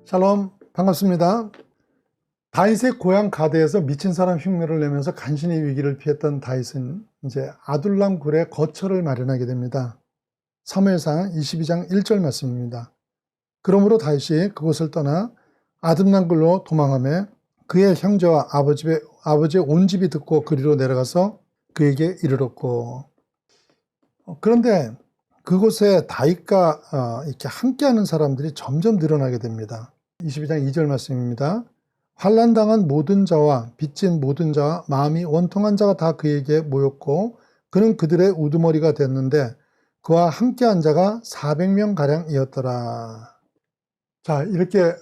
샬롬, 반갑습니다. 다윗의 고향 가드에서 미친 사람 흉내를 내면서 간신히 위기를 피했던 다윗은 이제 아둘람 굴에 거처를 마련하게 됩니다. 사무엘상 22장 1절 말씀입니다. 그러므로 다윗이 그곳을 떠나 아둘람 굴로 도망하며 그의 형제와 아버지의 온 집이 듣고 그리로 내려가서 그에게 이르렀고, 그런데 그곳에 다윗과 이렇게 함께하는 사람들이 점점 늘어나게 됩니다. 22장 2절 말씀입니다. 환난당한 모든 자와 빚진 모든 자와 마음이 원통한 자가 다 그에게 모였고 그는 그들의 우두머리가 됐는데 그와 함께한 자가 400명가량이었더라. 자, 이렇게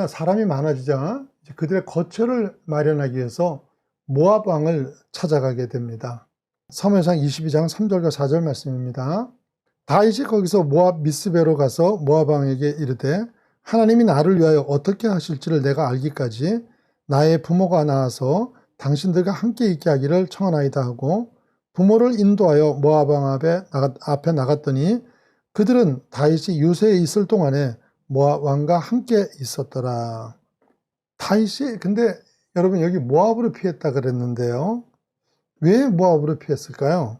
사람이 많아지자 그들의 거처를 마련하기 위해서 모압 왕을 찾아가게 됩니다. 사무엘상 22장 3절과 4절 말씀입니다. 다윗이 거기서 모압 미스베로 가서 모압 왕에게 이르되 하나님이 나를 위하여 어떻게 하실지를 내가 알기까지 나의 부모가 나와서 당신들과 함께 있게 하기를 청하나이다 하고 부모를 인도하여 모압 왕 앞에 나갔더니 그들은 다윗이 유세에 있을 동안에 모압 왕과 함께 있었더라. 다윗이 근데 여러분 여기 모압으로 피했다 그랬는데요. 왜 모압으로 피했을까요?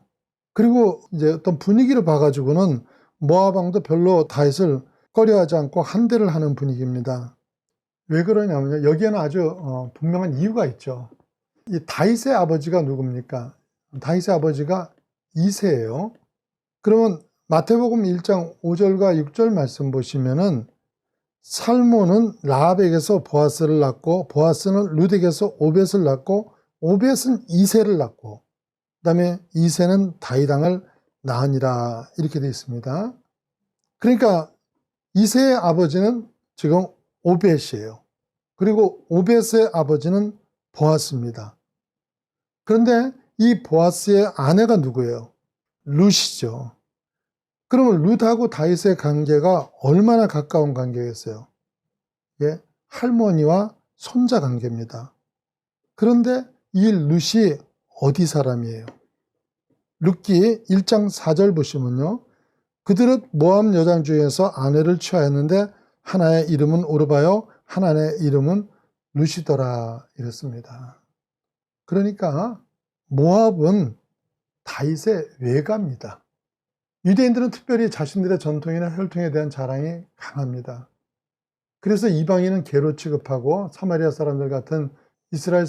그리고 이제 어떤 분위기를 봐가지고는 모압 왕도 별로 다윗을 꺼려하지 않고 한대를 하는 분위기입니다. 왜 그러냐면요. 여기에는 아주 분명한 이유가 있죠. 이 다윗의 아버지가 누굽니까? 다윗의 아버지가 이새예요. 그러면 마태복음 1장 5절과 6절 말씀 보시면은 살몬은 라합에게서 보아스를 낳고 보아스는 룻에게서 오벳을 낳고 오벳은 이새를 낳고 그다음에 이새는 다윗 왕을 낳으니라 이렇게 되어 있습니다. 그러니까 이새의 아버지는 지금 오벳이에요. 그리고 오벳의 아버지는 보아스입니다. 그런데 이 보아스의 아내가 누구예요? 룻이죠. 그러면 룻하고 다윗의 관계가 얼마나 가까운 관계였어요? 예, 할머니와 손자 관계입니다. 그런데 이 룻이 어디 사람이에요? 룻기 1장 4절 보시면요. 그들은 모압 여장 중에서 아내를 취하였는데 하나의 이름은 오르바요 하나의 이름은 룻이더라 이랬습니다. 그러니까 모압은 다윗의 외가입니다. 유대인들은 특별히 자신들의 전통이나 혈통에 대한 자랑이 강합니다. 그래서 이방인은 개로 취급하고 사마리아 사람들 같은 이스라엘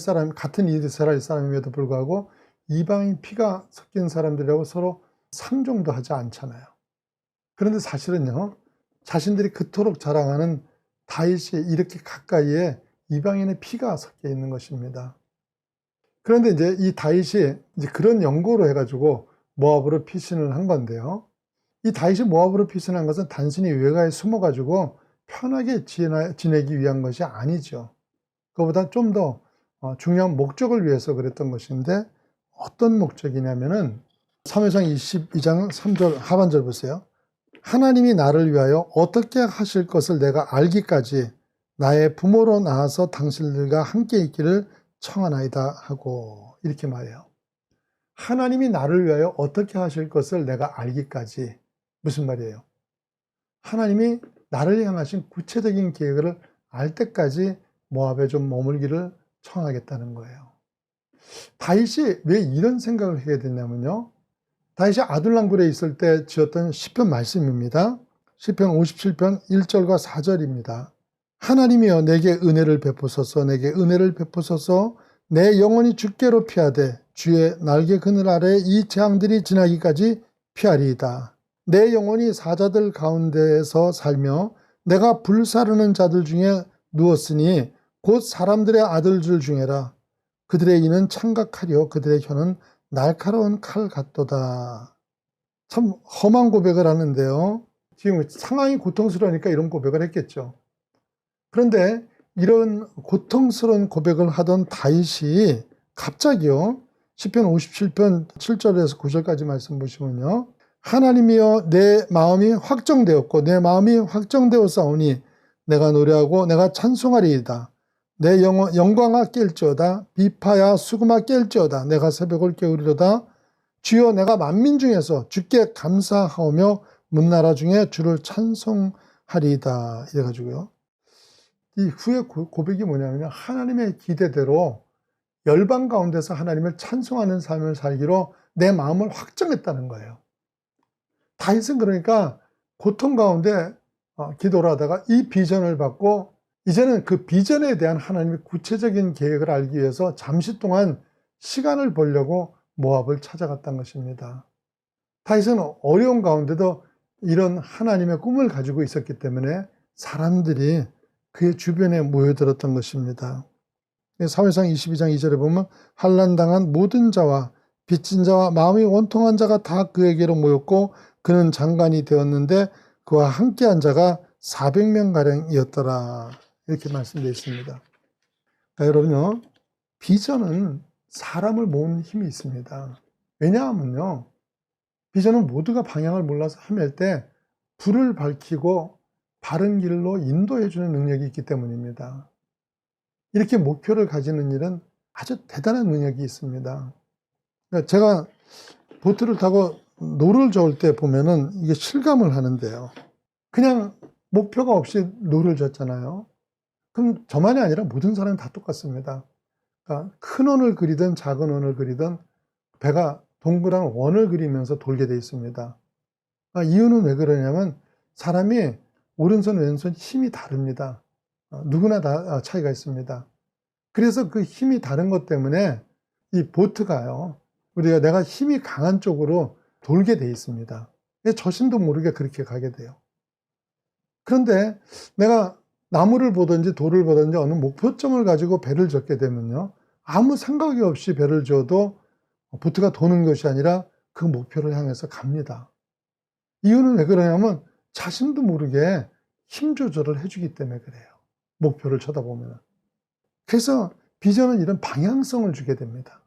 사람임에도 불구하고 이방인 피가 섞인 사람들이라고 서로 상종도 하지 않잖아요. 그런데 사실은요, 자신들이 그토록 자랑하는 다윗이 이렇게 가까이에 이방인의 피가 섞여 있는 것입니다. 그런데 이제 이 다윗이 이제 그런 연고로 해가지고 모압으로 피신을 한 건데요. 이 다윗이 모압으로 피신한 것은 단순히 외가에 숨어가지고 편하게 지내기 위한 것이 아니죠. 그보다 좀 더 중요한 목적을 위해서 그랬던 것인데 어떤 목적이냐면은 사무엘상 22장 3절 하반절 보세요. 하나님이 나를 위하여 어떻게 하실 것을 내가 알기까지 나의 부모로 나와서 당신들과 함께 있기를 청하나이다 하고 이렇게 말해요. 하나님이 나를 위하여 어떻게 하실 것을 내가 알기까지 무슨 말이에요? 하나님이 나를 향하신 구체적인 계획을 알 때까지 모압에 좀 머물기를 청하겠다는 거예요. 다윗이 왜 이런 생각을 하게 됐냐면요. 다윗이 아둘람굴에 있을 때 지었던 시편 말씀입니다. 시편 57편 1절과 4절입니다. 하나님이여 내게 은혜를 베푸소서 내게 은혜를 베푸소서 내 영혼이 주께로 피하되 주의 날개 그늘 아래 이 재앙들이 지나기까지 피하리이다. 내 영혼이 사자들 가운데에서 살며 내가 불사르는 자들 중에 누웠으니 곧 사람들의 아들들 중에라. 그들의 이는 창각하려 그들의 혀는 날카로운 칼 같도다. 참 험한 고백을 하는데요. 지금 상황이 고통스러우니까 이런 고백을 했겠죠. 그런데 이런 고통스러운 고백을 하던 다윗이 갑자기요. 시편 57편 7절에서 9절까지 말씀 보시면요. 하나님이여 내 마음이 확정되었고 내 마음이 확정되었사오니 내가 노래하고 내가 찬송하리이다. 내 영광아 깰지어다. 비파야 수금아 깰지어다. 내가 새벽을 깨우리로다. 주여 내가 만민 중에서 주께 감사하오며 문나라 중에 주를 찬송하리이다. 이래가지고요. 이 후의 고백이 뭐냐면요. 하나님의 기대대로 열방 가운데서 하나님을 찬송하는 삶을 살기로 내 마음을 확정했다는 거예요. 다윗은 그러니까 고통 가운데 기도를 하다가 이 비전을 받고 이제는 그 비전에 대한 하나님의 구체적인 계획을 알기 위해서 잠시 동안 시간을 보려고 모압을 찾아갔던 것입니다. 다윗은 어려운 가운데도 이런 하나님의 꿈을 가지고 있었기 때문에 사람들이 그의 주변에 모여들었던 것입니다. 사무엘상 22장 2절에 보면 환난당한 모든 자와 빚진 자와 마음이 원통한 자가 다 그에게로 모였고 그는 장관이 되었는데 그와 함께한 자가 400명가량이었더라. 이렇게 말씀되어 있습니다. 그러니까 여러분요, 비전은 사람을 모으는 힘이 있습니다. 왜냐하면요, 비전은 모두가 방향을 몰라서 헤맬 때 불을 밝히고 바른 길로 인도해주는 능력이 있기 때문입니다. 이렇게 목표를 가지는 일은 아주 대단한 능력이 있습니다. 그러니까 제가 보트를 타고 노를 저을 때 보면은 이게 실감을 하는데요. 그냥 목표가 없이 노를 젓잖아요. 그럼 저만이 아니라 모든 사람이 다 똑같습니다. 그러니까 큰 원을 그리든 작은 원을 그리든 배가 동그란 원을 그리면서 돌게 되어 있습니다. 이유는 왜 그러냐면 사람이 오른손 왼손 힘이 다릅니다. 누구나 다 차이가 있습니다. 그래서 그 힘이 다른 것 때문에 이 보트가요, 내가 힘이 강한 쪽으로 돌게 되어 있습니다. 저신도 모르게 그렇게 가게 돼요. 그런데 내가 나무를 보든지 돌을 보든지 어느 목표점을 가지고 배를 젓게 되면요, 아무 생각이 없이 배를 저어도 보트가 도는 것이 아니라 그 목표를 향해서 갑니다. 이유는 왜 그러냐면 자신도 모르게 힘 조절을 해주기 때문에 그래요. 목표를 쳐다보면. 그래서 비전은 이런 방향성을 주게 됩니다.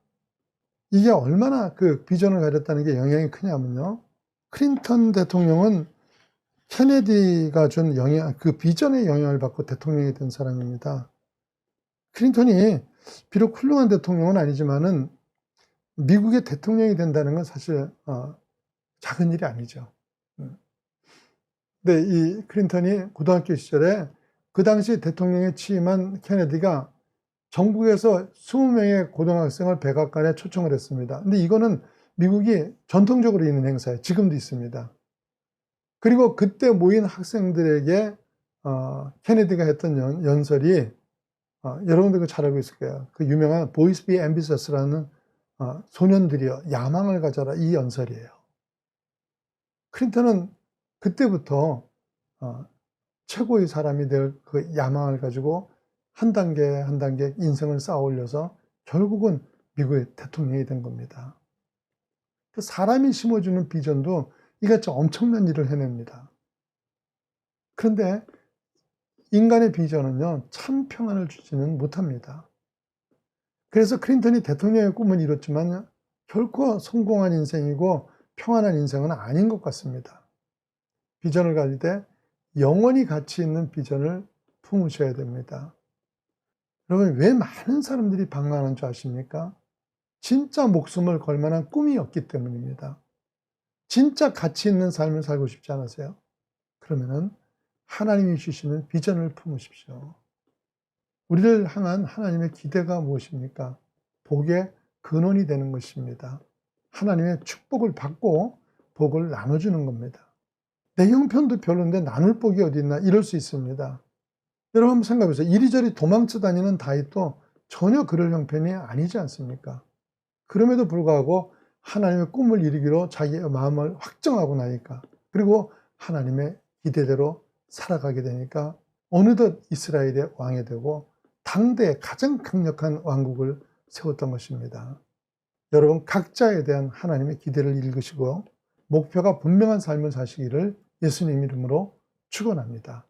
이게 얼마나 그 비전을 가졌다는 게 영향이 크냐면요, 클린턴 대통령은 케네디가 준 그 비전의 영향을 받고 대통령이 된 사람입니다. 클린턴이 비록 훌륭한 대통령은 아니지만은 미국의 대통령이 된다는 건 사실 작은 일이 아니죠. 근데 이 클린턴이 고등학교 시절에 그 당시 대통령에 취임한 케네디가 전국에서 20명의 고등학생을 백악관에 초청을 했습니다. 근데 이거는 미국이 전통적으로 있는 행사예요. 지금도 있습니다. 그리고 그때 모인 학생들에게 케네디가 했던 연설이 여러분들 잘 알고 있을 거예요. 그 유명한 Boys Be Ambitious라는 소년들이여 야망을 가져라, 이 연설이에요. 클린턴은 그때부터 최고의 사람이 될 그 야망을 가지고 한 단계 한 단계 인생을 쌓아 올려서 결국은 미국의 대통령이 된 겁니다. 사람이 심어주는 비전도 이같이 엄청난 일을 해냅니다. 그런데 인간의 비전은요, 참 평안을 주지는 못합니다. 그래서 클린턴이 대통령의 꿈은 이뤘지만 결코 성공한 인생이고 평안한 인생은 아닌 것 같습니다. 비전을 가질 때 영원히 가치 있는 비전을 품으셔야 됩니다. 여러분, 왜 많은 사람들이 방황하는 줄 아십니까? 진짜 목숨을 걸 만한 꿈이 없기 때문입니다. 진짜 가치 있는 삶을 살고 싶지 않으세요? 그러면은 하나님이 주시는 비전을 품으십시오. 우리를 향한 하나님의 기대가 무엇입니까? 복의 근원이 되는 것입니다. 하나님의 축복을 받고 복을 나눠주는 겁니다. 내 형편도 별론데 나눌 복이 어디 있나, 이럴 수 있습니다. 여러분 한번 생각해 보세요. 이리저리 도망쳐 다니는 다윗도 전혀 그럴 형편이 아니지 않습니까? 그럼에도 불구하고 하나님의 꿈을 이루기로 자기의 마음을 확정하고 나니까, 그리고 하나님의 기대대로 살아가게 되니까 어느덧 이스라엘의 왕이 되고 당대의 가장 강력한 왕국을 세웠던 것입니다. 여러분 각자에 대한 하나님의 기대를 읽으시고 목표가 분명한 삶을 사시기를 예수님 이름으로 축원합니다.